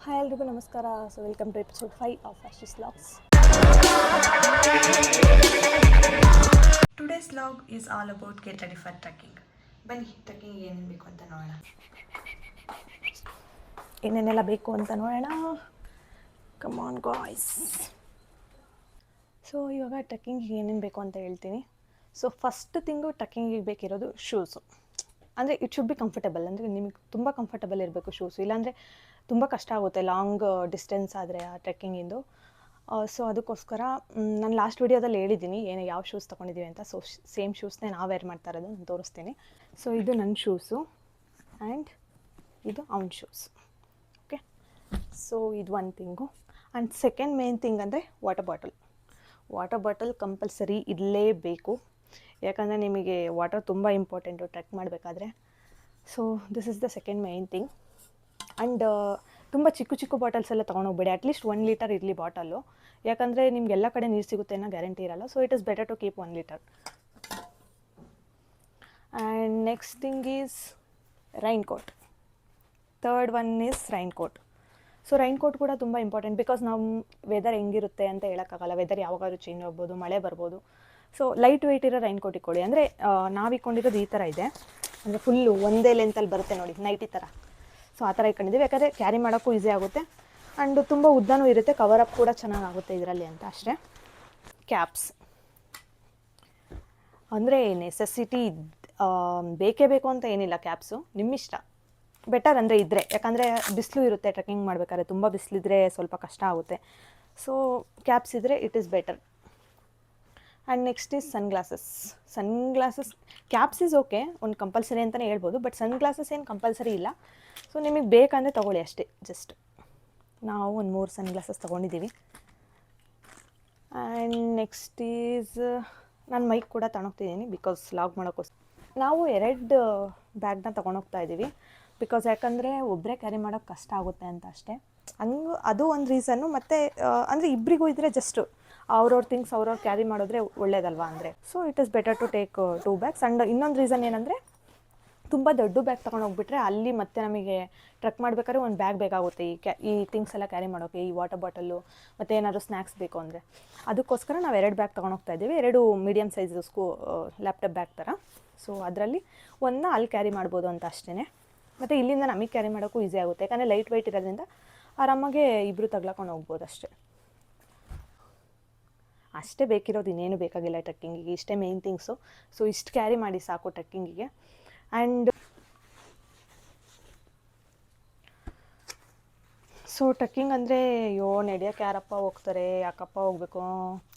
Hi ಎಲ್ರಿಗೂ ನಮಸ್ಕಾರ. So welcome to episode 5 of Ashis vlogs. Today's vlog is all about get ready for trekking. ಬನ್ನಿ trekking ಏನೇನು ಬೇಕು ಅಂತ ನೋಡೋಣ. ಏನೇನೆಲ್ಲ ಬೇಕು ಅಂತ ನೋಡೋಣ. Come on guys. ಸೊ ಇವಾಗ ಟ್ರೆಕ್ಕಿಂಗಿಗೆ ಏನೇನು ಬೇಕು ಅಂತ ಹೇಳ್ತೀನಿ. ಸೊ ಫಸ್ಟ್ ಥಿಂಗು ಟ್ರೆಕ್ಕಿಂಗಿಗೆ ಬೇಕಿರೋದು ಶೂಸು. ಅಂದರೆ ಇಟ್ ಶುಡ್ ಬಿ ಕಂಫರ್ಟಬಲ್, ಅಂದರೆ ನಿಮಗೆ ತುಂಬ ಕಂಫರ್ಟಬಲ್ ಇರಬೇಕು ಶೂಸು. ಇಲ್ಲಾಂದರೆ ತುಂಬ ಕಷ್ಟ ಆಗುತ್ತೆ ಲಾಂಗ್ ಡಿಸ್ಟೆನ್ಸ್ ಆದರೆ ಆ ಟ್ರೆಕ್ಕಿಂಗಿಂದು. ಸೊ ಅದಕ್ಕೋಸ್ಕರ ನಾನು ಲಾಸ್ಟ್ ವೀಡಿಯೋದಲ್ಲಿ ಹೇಳಿದ್ದೀನಿ ಯಾವ ಶೂಸ್ ತೊಗೊಂಡಿದ್ದೀವಿ ಅಂತ. ಸೊ ಸೇಮ್ ಶೂಸ್ನೇ ನಾವು ವೇರ್ ಮಾಡ್ತಾ ಇರೋದು, ನಾನು ತೋರಿಸ್ತೀನಿ. ಸೊ ಇದು ನನ್ನ ಶೂಸು ಆ್ಯಂಡ್ ಇದು ಅವ್ನ ಶೂಸ್. ಓಕೆ, ಸೊ ಇದು ಒಂದು thing. And second main thing ಅಂದರೆ ವಾಟರ್ ಬಾಟಲ್ ಕಂಪಲ್ಸರಿ ಇರಲೇಬೇಕು. ಯಾಕಂದರೆ ನಿಮಗೆ ವಾಟರ್ ತುಂಬ ಇಂಪಾರ್ಟೆಂಟು ಟ್ರೆಕ್ ಮಾಡಬೇಕಾದ್ರೆ. So this is the second main thing. And ತುಂಬ ಚಿಕ್ಕ ಬಾಟಲ್ಸ್ ಎಲ್ಲ ತೊಗೊಂಡೋಗ್ಬೇಡಿ. ಅಟ್ಲೀಸ್ಟ್ 1 ಲೀಟರ್ ಇರಲಿ ಬಾಟಲು. ಯಾಕಂದರೆ ನಿಮಗೆಲ್ಲ ಕಡೆ ನೀರು ಸಿಗುತ್ತೆ ಅನ್ನೋ ಗ್ಯಾರಂಟಿ ಇರಲ್ಲ. So it is better to keep 1 litre. And next thing is raincoat. Third one is raincoat. So raincoat ಕೂಡ ತುಂಬ ಇಂಪಾರ್ಟೆಂಟ್. ಬಿಕಾಸ್ ನಾವು ವೆದರ್ ಹೆಂಗಿರುತ್ತೆ ಅಂತ ಹೇಳೋಕ್ಕಾಗಲ್ಲ. ವೆದರ್ ಯಾವಾಗಾದ್ರೂ ಚೇಂಜ್ ಆಗ್ಬೋದು, ಮಳೆ ಬರ್ಬೋದು. ಸೊ ಲೈಟ್ ವೆಯ್ಟ್ ಇರೋ ರೈನ್ ಕೋಟ್ ಇಟ್ಕೊಳ್ಳಿ. ಅಂದರೆ ನಾವು ಇಟ್ಕೊಂಡಿರೋದು ಈ ಥರ ಇದೆ, ಅಂದರೆ ಫುಲ್ಲು ಒಂದೇ ಲೆಂತಲ್ಲಿ ಬರುತ್ತೆ ನೋಡಿ, ನೈಟಿ ಥರ. ಸೊ ಆ ಥರ ಇಟ್ಕೊಂಡಿದ್ದೀವಿ. ಯಾಕಂದರೆ ಕ್ಯಾರಿ ಮಾಡೋಕ್ಕೂ ಈಸಿ ಆಗುತ್ತೆ ಆ್ಯಂಡ್ ತುಂಬ ಉದ್ದನೂ ಇರುತ್ತೆ, ಕವರಪ್ ಕೂಡ ಚೆನ್ನಾಗಾಗುತ್ತೆ ಇದರಲ್ಲಿ ಅಂತ ಅಷ್ಟೇ. ಕ್ಯಾಪ್ಸ್ ಅಂದರೆ ನೆಸೆಸಿಟಿ ಬೇಕೇ ಬೇಕು ಅಂತ ಏನಿಲ್ಲ. ಕ್ಯಾಪ್ಸು ನಿಮ್ಮಿಷ್ಟ, ಬೆಟರ್ ಅಂದರೆ ಇದ್ದರೆ. ಯಾಕಂದರೆ ಬಿಸಿಲು ಇರುತ್ತೆ ಟ್ರೆಕ್ಕಿಂಗ್ ಮಾಡಬೇಕಾದ್ರೆ, ತುಂಬ ಬಿಸಿಲಿದ್ರೆ ಸ್ವಲ್ಪ ಕಷ್ಟ ಆಗುತ್ತೆ. ಸೊ ಕ್ಯಾಪ್ಸ್ ಇದ್ದರೆ it is better. And next is sunglasses. Caps is okay, ಒಂದು ಕಂಪಲ್ಸರಿ ಅಂತಲೇ ಹೇಳ್ಬೋದು. ಬಟ್ ಸನ್ಗ್ಲಾಸಸ್ ಏನು ಕಂಪಲ್ಸರಿ ಇಲ್ಲ. ಸೊ ನಿಮಗೆ ಬೇಕಂದರೆ ತೊಗೊಳ್ಳಿ ಅಷ್ಟೇ. ಜಸ್ಟ್ ನಾವು ಒಂದು 3 ಸನ್ಗ್ಲಾಸಸ್ ತೊಗೊಂಡಿದ್ದೀವಿ. ಆ್ಯಂಡ್ ನೆಕ್ಸ್ಟ್ ಈಸ್ ನಾನು ಮೈಕ್ ಕೂಡ ತಗೊಂಡೋಗ್ತಿದ್ದೀನಿ ಬಿಕಾಸ್ ವ್ಲಾಗ್ ಮಾಡೋಕ್ಕೋಸ್ಕರ. ನಾವು 2 ಬ್ಯಾಗ್ನ ತೊಗೊಂಡೋಗ್ತಾ ಇದ್ದೀವಿ. ಬಿಕಾಸ್ ಯಾಕಂದರೆ ಒಬ್ಬರೇ ಕ್ಯಾರಿ ಮಾಡೋಕ್ಕೆ ಕಷ್ಟ ಆಗುತ್ತೆ ಅಂತ ಅಷ್ಟೇ. ಹಂಗೆ ಅದು ಒಂದು ರೀಸನ್ನು. ಮತ್ತು ಅಂದರೆ ಇಬ್ಬರಿಗೂ ಇದ್ದರೆ ಜಸ್ಟ್ ಅವ್ರವ್ರ ಥಿಂಗ್ಸ್ ಅವ್ರವ್ರು ಕ್ಯಾರಿ ಮಾಡಿದ್ರೆ ಒಳ್ಳೇದಲ್ವಾ ಅಂದರೆ. So it is better to take 2 bags. And ಇನ್ನೊಂದು ರೀಸನ್ ಏನಂದರೆ, ತುಂಬ ದೊಡ್ಡ ಬ್ಯಾಗ್ ತೊಗೊಂಡು ಹೋಗ್ಬಿಟ್ರೆ ಅಲ್ಲಿ ಮತ್ತೆ ನಮಗೆ ಟ್ರೆಕ್ ಮಾಡಬೇಕಾದ್ರೆ ಒಂದು ಬ್ಯಾಗ್ ಬೇಕಾಗುತ್ತೆ ಈ ಥಿಂಗ್ಸ್ ಎಲ್ಲ ಕ್ಯಾರಿ ಮಾಡೋಕ್ಕೆ, ಈ ವಾಟರ್ ಬಾಟಲು ಮತ್ತು ಏನಾದರೂ ಸ್ನ್ಯಾಕ್ಸ್ ಬೇಕು ಅಂದರೆ. ಅದಕ್ಕೋಸ್ಕರ ನಾವು 2 ಬ್ಯಾಗ್ ತೊಗೊಂಡೋಗ್ತಾ ಇದ್ದೀವಿ. 2 ಮೀಡಿಯಮ್ ಸೈಜ್ ಲ್ಯಾಪ್ಟಾಪ್ ಬ್ಯಾಗ್ ಥರ. ಸೊ ಅದರಲ್ಲಿ ಒಂದನ್ನ ಅಲ್ಲಿ ಕ್ಯಾರಿ ಮಾಡ್ಬೋದು ಅಂತ ಅಷ್ಟೇ. ಮತ್ತು ಇಲ್ಲಿಂದ ನಮಗೆ ಕ್ಯಾರಿ ಮಾಡೋಕ್ಕೂ ಈಸಿ ಆಗುತ್ತೆ. ಯಾಕಂದರೆ ಲೈಟ್ ವೆಯ್ಟ್ ಇರೋದ್ರಿಂದ ಆರಾಮಾಗೆ ಇಬ್ಬರು ತಗ್ಲಾಕೊಂಡು ಹೋಗ್ಬೋದು ಅಷ್ಟೇ. ಅಷ್ಟೇ ಬೇಕಿರೋದು, ಇನ್ನೇನು ಬೇಕಾಗಿಲ್ಲ ಟ್ರೆಕ್ಕಿಂಗಿಗೆ. ಇಷ್ಟೇ ಮೇನ್ ಥಿಂಗ್ಸು. ಸೊ ಇಷ್ಟು ಕ್ಯಾರಿ ಮಾಡಿ ಸಾಕು ಟ್ರೆಕ್ಕಿಂಗಿಗೆ. ಆ್ಯಂಡ್ ಸೊ ಟ್ರೆಕ್ಕಿಂಗ್ ಅಂದರೆ ನಡೆಯೋಕ್ಕೆ ಯಾರಪ್ಪ ಹೋಗ್ತಾರೆ, ಯಾಕಪ್ಪ ಹೋಗಬೇಕು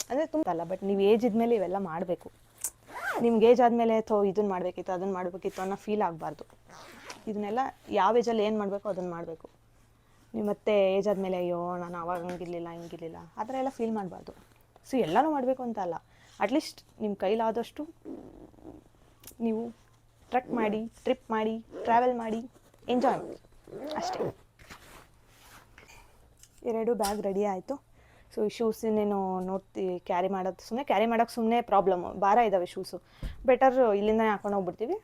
ಅಂದರೆ ತುಂಬ ಅಲ್ಲ. ಬಟ್ ನೀವು ಏಜ್ ಇದ್ಮೇಲೆ ಇವೆಲ್ಲ ಮಾಡಬೇಕು. ನಿಮ್ಗೆ ಏಜ್ ಆದಮೇಲೆ ಇದನ್ನು ಮಾಡಬೇಕಿತ್ತು, ಅದನ್ನು ಮಾಡಬೇಕಿತ್ತು ಅನ್ನೋ ಫೀಲ್ ಆಗಬಾರ್ದು. ಇದನ್ನೆಲ್ಲ ಯಾವ ಏಜಲ್ಲಿ ಏನು ಮಾಡಬೇಕು ಅದನ್ನು ಮಾಡಬೇಕು. ನೀವು ಮತ್ತೆ ಏಜ್ ಆದಮೇಲೆ ನಾನು ಆವಾಗ ಹಂಗಿರಲಿಲ್ಲ ಹಿಂಗಿರಲಿಲ್ಲ ಆ ಥರ ಎಲ್ಲ ಫೀಲ್ ಮಾಡಬಾರ್ದು. ಸೊ ಎಲ್ಲನೂ ಮಾಡಬೇಕು ಅಂತ ಅಲ್ಲ, ಅಟ್ಲೀಸ್ಟ್ ನಿಮ್ಮ ಕೈಲಾದಷ್ಟು ನೀವು ಟ್ರಿಪ್ ಮಾಡಿ ಟ್ರಾವೆಲ್ ಮಾಡಿ ಎಂಜಾಯ್ ಮಾಡಿ ಅಷ್ಟೇ. 2 ಬ್ಯಾಗ್ ರೆಡಿ ಆಯಿತು. ಸೊ ಈ ಶೂಸ್ ಇನ್ನೇನು ಕ್ಯಾರಿ ಮಾಡೋಕ್ಕೆ ಸುಮ್ಮನೆ ಪ್ರಾಬ್ಲಮ್ಮು. ಭಾರ ಇದ್ದಾವೆ ಶೂಸು. ಬೆಟರ್ ಇಲ್ಲಿಂದ ಹಾಕೊಂಡು ಹೋಗ್ಬಿಡ್ತೀವಿ.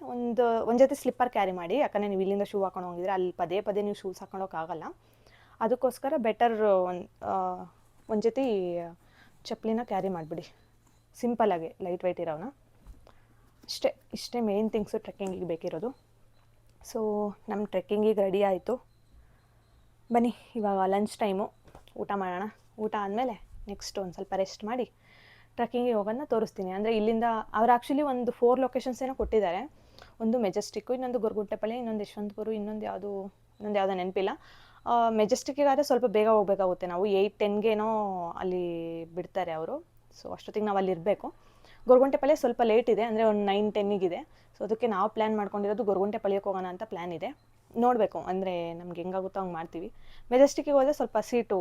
ಒಂದು ಜೊತೆ ಸ್ಲಿಪ್ಪರ್ ಕ್ಯಾರಿ ಮಾಡಿ. ಯಾಕಂದರೆ ನೀವು ಇಲ್ಲಿಂದ ಶೂ ಹಾಕೊಂಡು ಹೋಗಿದ್ರೆ ಅಲ್ಲಿ ಪದೇ ನೀವು ಶೂಸ್ ಹಾಕೊಂಡೋಕ್ಕಾಗಲ್ಲ. ಅದಕ್ಕೋಸ್ಕರ ಬೆಟರ್ ಒಂದು ಜೊತೆ ಚಪ್ಪಲಿನ ಕ್ಯಾರಿ ಮಾಡಿಬಿಡಿ, ಸಿಂಪಲ್ಲಾಗಿ ಲೈಟ್ ವೆಯ್ಟ್ ಇರೋನ. ಇಷ್ಟೇ ಮೇನ್ ಥಿಂಗ್ಸು ಟ್ರೆಕ್ಕಿಂಗಿಗೆ ಬೇಕಿರೋದು. ಸೊ ನಮ್ಮ ಟ್ರೆಕ್ಕಿಂಗಿಗೆ ರೆಡಿ ಆಯಿತು. ಬನ್ನಿ ಇವಾಗ ಲಂಚ್ ಟೈಮು, ಊಟ ಮಾಡೋಣ. ಊಟ ಆದಮೇಲೆ ನೆಕ್ಸ್ಟ್ ಒಂದು ಸ್ವಲ್ಪ ರೆಸ್ಟ್ ಮಾಡಿ ಟ್ರೆಕ್ಕಿಂಗಿಗೆ ಹೋಗೋದನ್ನ ತೋರಿಸ್ತೀನಿ. ಅಂದರೆ ಇಲ್ಲಿಂದ ಅವ್ರು ಆ್ಯಕ್ಚುಲಿ ಒಂದು 4 ಲೊಕೇಶನ್ಸ್ ಏನೋ ಕೊಟ್ಟಿದ್ದಾರೆ. ಒಂದು ಮೆಜೆಸ್ಟಿಕ್ಕು, ಇನ್ನೊಂದು ಗೊರಗುಂಟೆಪಾಳ್ಯ, ಇನ್ನೊಂದು ಯಶವಂತಪುರ, ಇನ್ನೊಂದು ಯಾವುದೋ ನೆನಪಿಲ್ಲ. ಮೆಜೆಸ್ಟಿಕ್ಕಿಗಾದರೆ ಸ್ವಲ್ಪ ಬೇಗ ಹೋಗಬೇಕಾಗುತ್ತೆ. ನಾವು 8-10ಗೇನೋ ಅಲ್ಲಿ ಬಿಡ್ತಾರೆ ಅವರು. ಸೊ ಅಷ್ಟೊತ್ತಿಗೆ ನಾವು ಅಲ್ಲಿ ಇರಬೇಕು. ಗೊರಗುಂಟೆಪಾಳ್ಯ ಸ್ವಲ್ಪ ಲೇಟ್ ಇದೆ, ಅಂದರೆ ಒಂದು 9-10ಗಿದೆ. ಸೊ ಅದಕ್ಕೆ ನಾವು ಪ್ಲ್ಯಾನ್ ಮಾಡ್ಕೊಂಡಿರೋದು ಗೊರಗುಂಟೆಪಾಳ್ಯಕ್ಕೆ ಹೋಗೋಣ ಅಂತ ಪ್ಲ್ಯಾನ್ ಇದೆ. ನೋಡಬೇಕು, ಅಂದರೆ ನಮ್ಗೆ ಹೆಂಗಾಗುತ್ತೋ ಹಂಗೆ ಮಾಡ್ತೀವಿ. ಮೆಜೆಸ್ಟಿಕ್ಕಿಗೆ ಹೋದರೆ ಸ್ವಲ್ಪ ಸೀಟು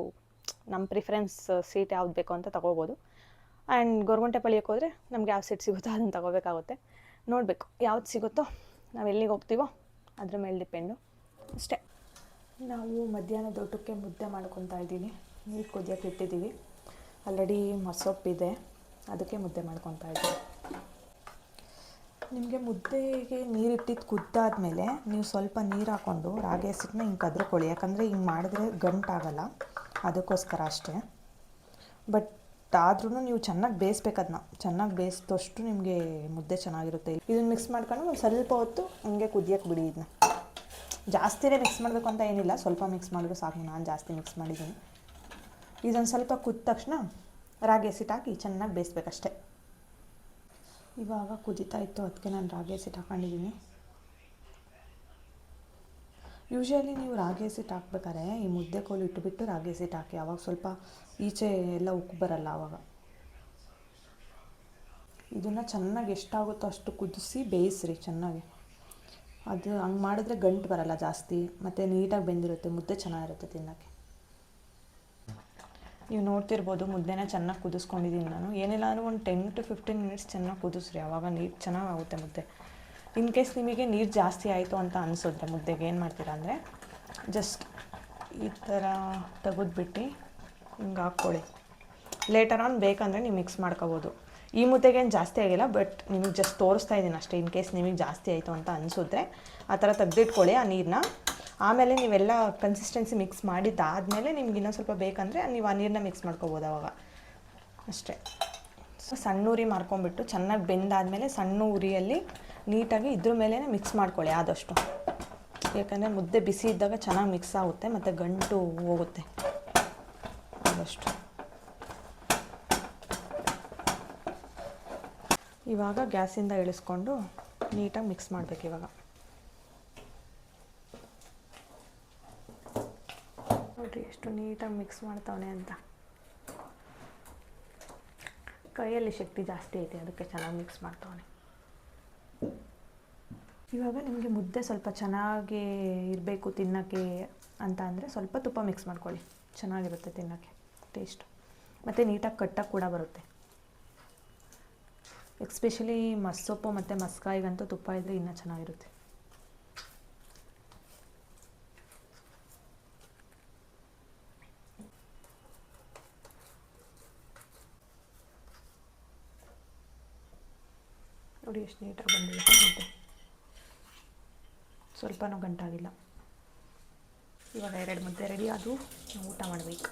ನಮ್ಮ ಪ್ರಿಫರೆನ್ಸ್ ಸೀಟ್ ಯಾವ್ದು ಬೇಕೋ ಅಂತ ತೊಗೋಬೋದು. ಆ್ಯಂಡ್ ಗೊರಗುಂಟೆಪಾಳ್ಯಕ್ಕೆ ಹೋದರೆ ನಮ್ಗೆ ಯಾವ ಸೀಟ್ ಸಿಗುತ್ತೋ ಅದನ್ನು ತೊಗೋಬೇಕಾಗುತ್ತೆ. ನೋಡಬೇಕು ಯಾವ್ದು ಸಿಗುತ್ತೋ, ನಾವು ಎಲ್ಲಿಗೆ ಹೋಗ್ತೀವೋ ಅದ್ರ ಮೇಲೆ ಡಿಪೆಂಡು ಅಷ್ಟೇ. ನಾವು ಮಧ್ಯಾಹ್ನದ ಊಟಕ್ಕೆ ಮುದ್ದೆ ಮಾಡ್ಕೊತಾ ಇದ್ದೀನಿ. ನೀರು ಕುದಿಯೋಕ್ಕೆ ಇಟ್ಟಿದ್ದೀವಿ. ಆಲ್ರೆಡಿ ಮೊಸೊಪ್ಪಿದೆ, ಅದಕ್ಕೆ ಮುದ್ದೆ ಮಾಡ್ಕೊತಾ ಇದ್ದೀವಿ. ನಿಮಗೆ ಮುದ್ದೆಗೆ ನೀರಿಟ್ಟಿದ್ದು ಕುದ್ದಾದ್ಮೇಲೆ ನೀವು ಸ್ವಲ್ಪ ನೀರು ಹಾಕ್ಕೊಂಡು ರಾಗಿ ಹಸಿಟ್ಟನ್ನ ಹಿಂಗೆ ಕದ್ರಕೊಳ್ಳಿ, ಯಾಕಂದರೆ ಹಿಂಗೆ ಮಾಡಿದ್ರೆ ಗಂಟಾಗಲ್ಲ, ಅದಕ್ಕೋಸ್ಕರ ಅಷ್ಟೇ. ಬಟ್ ಆದ್ರೂ ನೀವು ಚೆನ್ನಾಗಿ ಬೇಯಿಸ್ಬೇಕು, ಅದನ್ನ ಚೆನ್ನಾಗಿ ಬೇಯಿಸಿದಷ್ಟು ನಿಮಗೆ ಮುದ್ದೆ ಚೆನ್ನಾಗಿರುತ್ತೆ. ಇದನ್ನು ಮಿಕ್ಸ್ ಮಾಡ್ಕೊಂಡು ಒಂದು ಸ್ವಲ್ಪ ಹೊತ್ತು ಹಂಗೆ ಕುದಿಯೋಕ್ಕೆ ಬಿಡಿ. ಇದನ್ನ ಜಾಸ್ತಿನೇ ಮಿಕ್ಸ್ ಮಾಡಬೇಕು ಅಂತ ಏನಿಲ್ಲ, ಸ್ವಲ್ಪ ಮಿಕ್ಸ್ ಮಾಡಿದ್ರು ಸಾಕು. ನಾನು ಜಾಸ್ತಿ ಮಿಕ್ಸ್ ಮಾಡಿದ್ದೀನಿ. ಇದೊಂದು ಸ್ವಲ್ಪ ಕುದ್ದ ತಕ್ಷಣ ರಾಗಿ ಹಸಿಟ್ಟು ಹಾಕಿ ಚೆನ್ನಾಗಿ ಬೇಯಿಸ್ಬೇಕಷ್ಟೆ. ಇವಾಗ ಕುದೀತಾ ಇತ್ತು, ಅದಕ್ಕೆ ನಾನು ರಾಗಿ ಹಸಿಟ್ಟು ಹಾಕೊಂಡಿದ್ದೀನಿ. ಯೂಶ್ವಲಿ ನೀವು ರಾಗಿ ಹಸಿಟ್ಟು ಹಾಕ್ಬೇಕಾದ್ರೆ ಈ ಮುದ್ದೆ ಕೋಲು ಇಟ್ಟುಬಿಟ್ಟು ರಾಗಿ ಹಸಿಟ್ಟು ಹಾಕಿ, ಆವಾಗ ಸ್ವಲ್ಪ ಈಚೆ ಎಲ್ಲ ಉಕ್ಕು ಬರಲ್ಲ. ಆವಾಗ ಇದನ್ನು ಚೆನ್ನಾಗಿ ಎಷ್ಟಾಗುತ್ತೋ ಅಷ್ಟು ಕುದಿಸಿ ಬೇಯಿಸ್ರಿ ಚೆನ್ನಾಗಿ. ಅದು ಹಂಗೆ ಮಾಡಿದ್ರೆ ಗಂಟು ಬರಲ್ಲ ಜಾಸ್ತಿ, ಮತ್ತು ನೀಟಾಗಿ ಬೆಂದಿರುತ್ತೆ, ಮುದ್ದೆ ಚೆನ್ನಾಗಿರುತ್ತೆ ತಿನ್ನೋಕ್ಕೆ. ನೀವು ನೋಡ್ತಿರ್ಬೋದು ಮುದ್ದೆನ ಚೆನ್ನಾಗಿ ಕುದಿಸ್ಕೊಂಡಿದ್ದೀನಿ ನಾನು. ಏನಿಲ್ಲ ಅಂದರೆ ಒಂದು 10 to 15 ಮಿನಿಟ್ಸ್ ಚೆನ್ನಾಗಿ ಕುದಿಸ್ರಿ, ಆವಾಗ ನೀರು ಚೆನ್ನಾಗಾಗುತ್ತೆ ಮುದ್ದೆ. ಇನ್ ಕೇಸ್ ನಿಮಗೆ ನೀರು ಜಾಸ್ತಿ ಆಯಿತು ಅಂತ ಅನಿಸಿದ್ರೆ ಮುದ್ದೆಗೆ ಏನು ಮಾಡ್ತೀರಾ ಅಂದರೆ ಜಸ್ಟ್ ಈ ಥರ ತೆಗೆದ್ಬಿಟ್ಟು ಹಿಂಗೆ ಹಾಕ್ಕೊಳ್ಳಿ. ಲೇಟರ್ ಆನ್ ಬೇಕಂದರೆ ನೀವು ಮಿಕ್ಸ್ ಮಾಡ್ಕೋಬೋದು. ಈ ಮುದ್ದೆಗೆ ಏನು ಜಾಸ್ತಿ ಆಗಿಲ್ಲ, ಬಟ್ ನಿಮಗೆ ಜಸ್ಟ್ ತೋರಿಸ್ತಾ ಇದ್ದೀನಿ ಅಷ್ಟೇ. ಇನ್ ಕೇಸ್ ನಿಮಗೆ ಜಾಸ್ತಿ ಆಯಿತು ಅಂತ ಅನಿಸಿದ್ರೆ ಆ ಥರ ತೆಗೆದಿಟ್ಕೊಳ್ಳಿ ಆ ನೀರನ್ನ. ಆಮೇಲೆ ನೀವೆಲ್ಲ ಕನ್ಸಿಸ್ಟೆನ್ಸಿ ಮಿಕ್ಸ್ ಮಾಡಿದ್ದಾದಮೇಲೆ ನಿಮ್ಗೆ ಇನ್ನೊಂದು ಸ್ವಲ್ಪ ಬೇಕಂದರೆ ನೀವು ಆ ನೀರನ್ನ ಮಿಕ್ಸ್ ಮಾಡ್ಕೋಬೋದು ಆವಾಗ ಅಷ್ಟೇ. ಸೊ ಸಣ್ಣ ಉರಿ ಮಾಡ್ಕೊಂಬಿಟ್ಟು ಚೆನ್ನಾಗಿ ಬೆಂದಾದಮೇಲೆ ಸಣ್ಣ ಉರಿಯಲ್ಲಿ ನೀಟಾಗಿ ಇದ್ರ ಮೇಲೇ ಮಿಕ್ಸ್ ಮಾಡ್ಕೊಳ್ಳಿ ಆದಷ್ಟು. ಯಾಕಂದರೆ ಮುದ್ದೆ ಬಿಸಿ ಇದ್ದಾಗ ಚೆನ್ನಾಗಿ ಮಿಕ್ಸ್ ಆಗುತ್ತೆ ಮತ್ತು ಗಂಟು ಹೋಗುತ್ತೆ ಆದಷ್ಟು. ಇವಾಗ ಗ್ಯಾಸಿಂದ ಇಳಿಸ್ಕೊಂಡು ನೀಟಾಗಿ ಮಿಕ್ಸ್ ಮಾಡಬೇಕು. ಇವಾಗ ನೋಡಿರಿ ಎಷ್ಟು ನೀಟಾಗಿ ಮಿಕ್ಸ್ ಮಾಡ್ತಾವನೆ ಅಂತ. ಕೈಯಲ್ಲಿ ಶಕ್ತಿ ಜಾಸ್ತಿ ಐತೆ, ಅದಕ್ಕೆ ಚೆನ್ನಾಗಿ ಮಿಕ್ಸ್ ಮಾಡ್ತಾವನೆ. ಇವಾಗ ನಿಮಗೆ ಮುದ್ದೆ ಸ್ವಲ್ಪ ಚೆನ್ನಾಗಿ ಇರಬೇಕು ತಿನ್ನೋಕ್ಕೆ ಅಂತ ಅಂದರೆ ಸ್ವಲ್ಪ ತುಪ್ಪ ಮಿಕ್ಸ್ ಮಾಡ್ಕೊಳ್ಳಿ, ಚೆನ್ನಾಗಿರುತ್ತೆ ತಿನ್ನೋಕ್ಕೆ ಟೇಸ್ಟು. ಮತ್ತು ನೀಟಾಗಿ ಕಟ್ಟಕ್ಕೆ ಕೂಡ ಬರುತ್ತೆ. ಎಕ್ಸ್ಪೆಷಲಿ ಮಸ್ಸೊಪ್ಪು ಮತ್ತು ಮಸ್ಕಾಯಿಗಂತೂ ತುಪ್ಪ ಇದ್ದರೆ ಇನ್ನೂ ಚೆನ್ನಾಗಿರುತ್ತೆ. ನೋಡಿ ಎಷ್ಟು ನೀಟಾಗಿ ಬಂದಿದೆ ಮುದ್ದೆ, ಸ್ವಲ್ಪನೂ ಗಂಟಾಗಿಲ್ಲ. ಇವಾಗ 2 ಮುದ್ದೆ ರೆಡಿ ಆದವು, ನಾವು ಊಟ ಮಾಡಬೇಕು.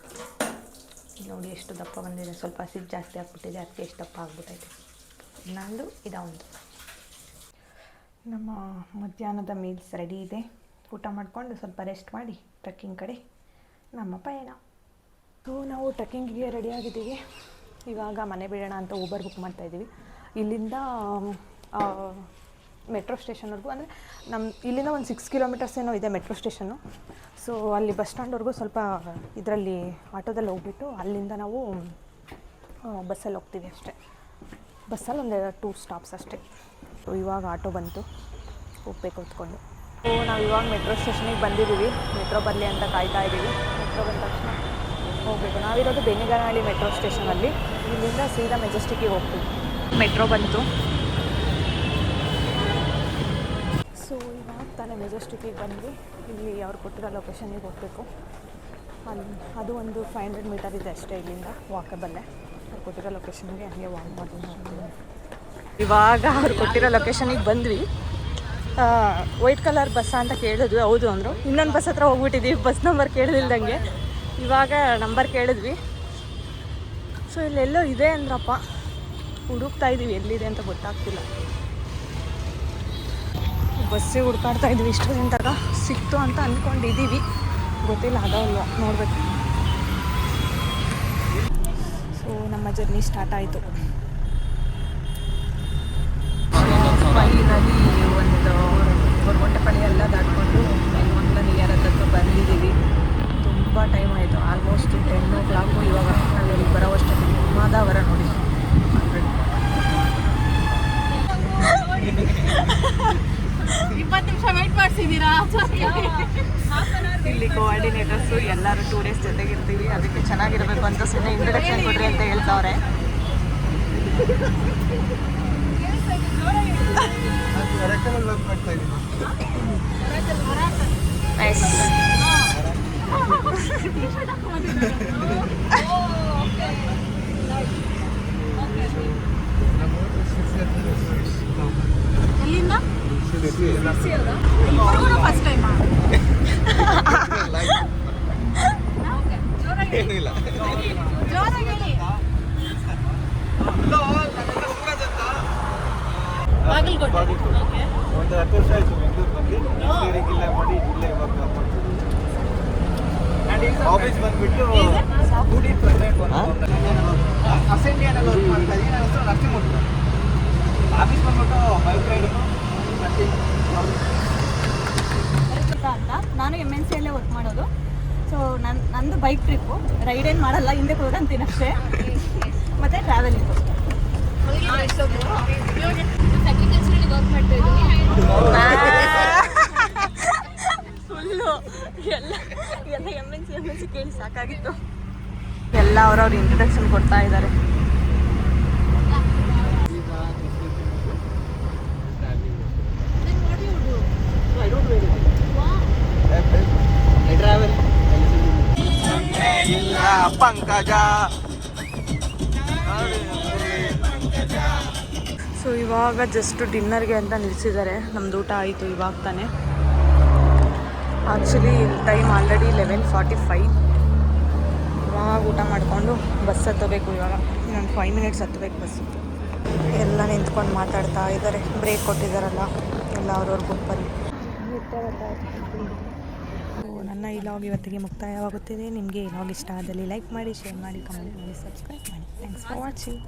ನೋಡಿ ಎಷ್ಟು ದಪ್ಪ ಬಂದಿದೆ, ಸ್ವಲ್ಪ ಹಸಿಟ್ಟು ಜಾಸ್ತಿ ಆಗ್ಬಿಟ್ಟಿದೆ, ಅದಕ್ಕೆ ಎಷ್ಟು ದಪ್ಪ ಆಗ್ಬಿಟ್ಟೈತೆ. ಇನ್ನೊಂದು ಇದೊಂದು ನಮ್ಮ ಮಧ್ಯಾಹ್ನದ ಮೀಲ್ಸ್ ರೆಡಿ ಇದೆ. ಊಟ ಮಾಡಿಕೊಂಡು ಸ್ವಲ್ಪ ರೆಸ್ಟ್ ಮಾಡಿ ಟ್ರೆಕ್ಕಿಂಗ್ ಕಡೆ ನಮ್ಮ ಪಯಣ. ಸೊ ನಾವು ಟ್ರೆಕ್ಕಿಂಗಿಗೆ ರೆಡಿಯಾಗಿದ್ದೀವಿ. ಇವಾಗ ಮನೆ ಬಿಡೋಣ ಅಂತ ಊಬರ್ ಬುಕ್ ಮಾಡ್ತಾಯಿದ್ದೀವಿ. ಇಲ್ಲಿಂದ ಮೆಟ್ರೋ ಸ್ಟೇಷನ್ವರೆಗೂ, ಅಂದರೆ ಇಲ್ಲಿಂದ ಒಂದು 6 ಕಿಲೋಮೀಟರ್ಸ್ ಏನೋ ಇದೆ ಮೆಟ್ರೋ ಸ್ಟೇಷನ್ನು. ಸೊ ಅಲ್ಲಿ ಬಸ್ ಸ್ಟ್ಯಾಂಡ್ವರೆಗೂ ಸ್ವಲ್ಪ ಇದರಲ್ಲಿ ಆಟೋದಲ್ಲಿ ಹೋಗ್ಬಿಟ್ಟು ಅಲ್ಲಿಂದ ನಾವು ಬಸ್ಸಲ್ಲಿ ಹೋಗ್ತೀವಿ ಅಷ್ಟೇ. ಬಸ್ಸಲ್ಲಿ ಒಂದು 2 ಸ್ಟಾಪ್ಸ್ ಅಷ್ಟೇ. ಸೊ ಇವಾಗ ಆಟೋ ಬಂತು, ಹೋಗ್ಬೇಕು ಹೊತ್ಕೊಂಡು. ಸೊ ನಾವು ಇವಾಗ ಮೆಟ್ರೋ ಸ್ಟೇಷನಿಗೆ ಬಂದಿದ್ದೀವಿ. ಮೆಟ್ರೋ ಬರಲಿ ಅಂತ ಕಾಯ್ತಾ ಇದ್ದೀವಿ. ಮೆಟ್ರೋ ಬಂದ ತಕ್ಷಣ ಹೋಗಬೇಕು. ನಾವಿರೋದು ಬೆನ್ನಿಗನಹಳ್ಳಿ ಮೆಟ್ರೋ ಸ್ಟೇಷನಲ್ಲಿ. ಇಲ್ಲಿಂದ ಸೀದಾ ಮೆಜೆಸ್ಟಿಕ್ಕಿಗೆ ಹೋಗ್ತೀವಿ. ಮೆಟ್ರೋ ಬಂತು. ಸೊ ಇವಾಗ ತಾನೇ ಮೆಜೆಸ್ಟಿಕ್ಕಿಗೆ ಬಂದ್ವಿ. ಇಲ್ಲಿ ಅವ್ರು ಕೊಟ್ಟಿರೋ ಲೊಕೇಶನಿಗೆ ಹೋಗಬೇಕು. ಅಲ್ಲಿ ಅದು ಒಂದು 500 ಮೀಟರ್ ಇದೆ ಅಷ್ಟೇ ಇಲ್ಲಿಂದ, ವಾಕಬಲ್ಲೇ. ಅವ್ರು ಕೊಟ್ಟಿರೋ ಲೊಕೇಶನ್ಗೆ ಹಂಗೆ ವಾಕ್ ಮಾಡ್ತೀನಿ. ಇವಾಗ ಅವ್ರು ಕೊಟ್ಟಿರೋ ಲೊಕೇಶನಿಗೆ ಬಂದ್ವಿ. ವೈಟ್ ಕಲರ್ ಬಸ್ಸಾ ಅಂತ ಕೇಳಿದ್ವಿ, ಹೌದು ಅಂದರು. ಇನ್ನೊಂದು ಬಸ್ ಹತ್ರ ಹೋಗ್ಬಿಟ್ಟಿದ್ವಿ, ಬಸ್ ನಂಬರ್ ಕೇಳಿಲ್ದಂಗೆ. ಇವಾಗ ನಂಬರ್ ಕೇಳಿದ್ವಿ. ಸೊ ಇಲ್ಲೆಲ್ಲೋ ಇದೆ ಅಂದ್ರಪ್ಪ, ಹುಡುಕ್ತಾ ಇದ್ದೀವಿ, ಎಲ್ಲಿದೆ ಅಂತ ಗೊತ್ತಾಗ್ತಿಲ್ಲ. ಬಸ್ಸಿಗೆ ಹುಡ್ಕಾಡ್ತಾ ಇದ್ವಿ ಇಷ್ಟು ದಿನದಾಗ. ಸಿಕ್ತು ಅಂತ ಅಂದ್ಕೊಂಡಿದ್ದೀವಿ, ಗೊತ್ತಿಲ್ಲ ಅದವಲ್ಲ, ನೋಡಬೇಕು. ಸೊ ನಮ್ಮ ಜರ್ನಿ ಸ್ಟಾರ್ಟ್ ಆಯಿತು. ಫೈನಲಿ ಒಂದು ಗೊರಗುಂಟೆಪಾಳ್ಯ ಎಲ್ಲ ದಾಟ್ಕೊಂಡು ಮಂಗ್ಲ ನಿಯರ್ ಹತ್ರ ಬಂದಿದ್ದೀವಿ. ತುಂಬ ಟೈಮ್ ಆಯಿತು, ಆಲ್ಮೋಸ್ಟ್ 10 o'clock. ಇವಾಗ ನಾವಿಲ್ಲಿ ಬರೋವಷ್ಟೊತ್ತಿಗೆ ಮಾದಾವರ ನೋಡಿ 20 ನಿಮಿಷ ವೆಯ್ಟ್ ಮಾಡಿಸಿದ್ದೀರಾ? ಇಲ್ಲಿ ಕೋಆರ್ಡಿನೇಟರ್ಸು ಎಲ್ಲರೂ 2 days ಜೊತೆಗಿರ್ತೀವಿ, ಅದಕ್ಕೆ ಚೆನ್ನಾಗಿರಬೇಕು ಅಂತ ಸುಮ್ಮನೆ ಇಂಟ್ರಡಕ್ಷನ್ ಕೊಡ್ರಿ ಅಂತ ಹೇಳ್ತಾವ್ರೆ. ನೈಸ್. ಫಸ್ಟ್ ಟೈಮ್ ಏನಿಲ್ಲ ಜೋರಾಗಿ ಹೇಳಿ. ಬಾಗಲಕೋಟೆ. Okay. ಒಂದು 10 ವರ್ಷ ಆಯ್ತು ಬೆಂಗಳೂರು ಬಂದು ಇಂಜಿನಿಯರಿಂಗ್ ಇಲ್ಲ ಮಾಡಿ ಇಲ್ಲೇ ವರ್ಕ್ ಮಾಡ್ತಿದ್ದೀನಿ. ಆಫೀಸ್ ಬಂದ್ಬಿಟ್ಟು ಅಸೆಂಡಿಯನಲ್ಲಿ ವರ್ಕ್ ಮಾಡ್ತಾ ಇದ್ದೀನಿ. ನನ್ನ ಹೆಸರು ನರಸಿಂಹಮೂರ್ತಿ. ಆಫೀಸ್ ಬಂದ್ಬಿಟ್ಟು ಬೈಕ್ ರೈಡ್ ಅಂತ ನಾನು MNC ಅಲ್ಲೇ ವರ್ಕ್ ಮಾಡೋದು. ಸೊ ನಂದು ಬೈಕ್ ಟ್ರಿಪ್ಪು, ರೈಡ್ ಏನು ಮಾಡಲ್ಲ, ಹಿಂದೆ ಕೂತ್ಕೊಂತೀನಿ ಅಷ್ಟೇ. ಮತ್ತು ಟ್ರಾವೆಲಿಂಗು. ಫುಲ್ಲು ಎಲ್ಲ MNC ಕೇಳಿ ಸಾಕಾಗಿತ್ತು. ಎಲ್ಲ ಅವ್ರವ್ರ ಇಂಟ್ರಡಕ್ಷನ್ ಕೊಡ್ತಾ ಇದ್ದಾರೆ. ಟ್ರಾವೆಲ್ ಇಲ್ಲ ಪಂಕಜ. ಸೊ ಇವಾಗ ಜಸ್ಟ್ ಡಿನ್ನರ್ಗೆ ಅಂತ ನಿಲ್ಲಿಸಿದ್ದಾರೆ. ನಮ್ದು ಊಟ ಆಯಿತು ಇವಾಗ ತಾನೇ. Actually time already 11:45. ಇವಾಗ ಊಟ ಮಾಡಿಕೊಂಡು ಬಸ್ ಹತ್ತಬೇಕು. ಇವಾಗ ಇನ್ನೊಂದು 5 ಮಿನಿಟ್ಸ್ ಹತ್ತಬೇಕು ಬಸ್ಸು. ಎಲ್ಲ ನಿಂತ್ಕೊಂಡು ಮಾತಾಡ್ತಾ ಇದ್ದಾರೆ. ಬ್ರೇಕ್ ಕೊಟ್ಟಿದ್ದಾರಲ್ಲ, ಎಲ್ಲ ಅವ್ರವ್ರ ಗುಂಪಲ್ಲಿ. ನನ್ನ ಈ ಲಾಗ್ ಇವತ್ತಿಗೆ ಮುಕ್ತಾಯವಾಗುತ್ತಿದೆ. ನಿಮಗೆ ಈ ಲಾಗ್ ಇಷ್ಟ ಆದಲ್ಲಿ ಲೈಕ್ ಮಾಡಿ, ಶೇರ್ ಮಾಡಿ, ಕಮೆಂಟ್ ಮಾಡಿ, ಸಬ್ಸ್ಕ್ರೈಬ್ ಮಾಡಿ. Thanks for watching.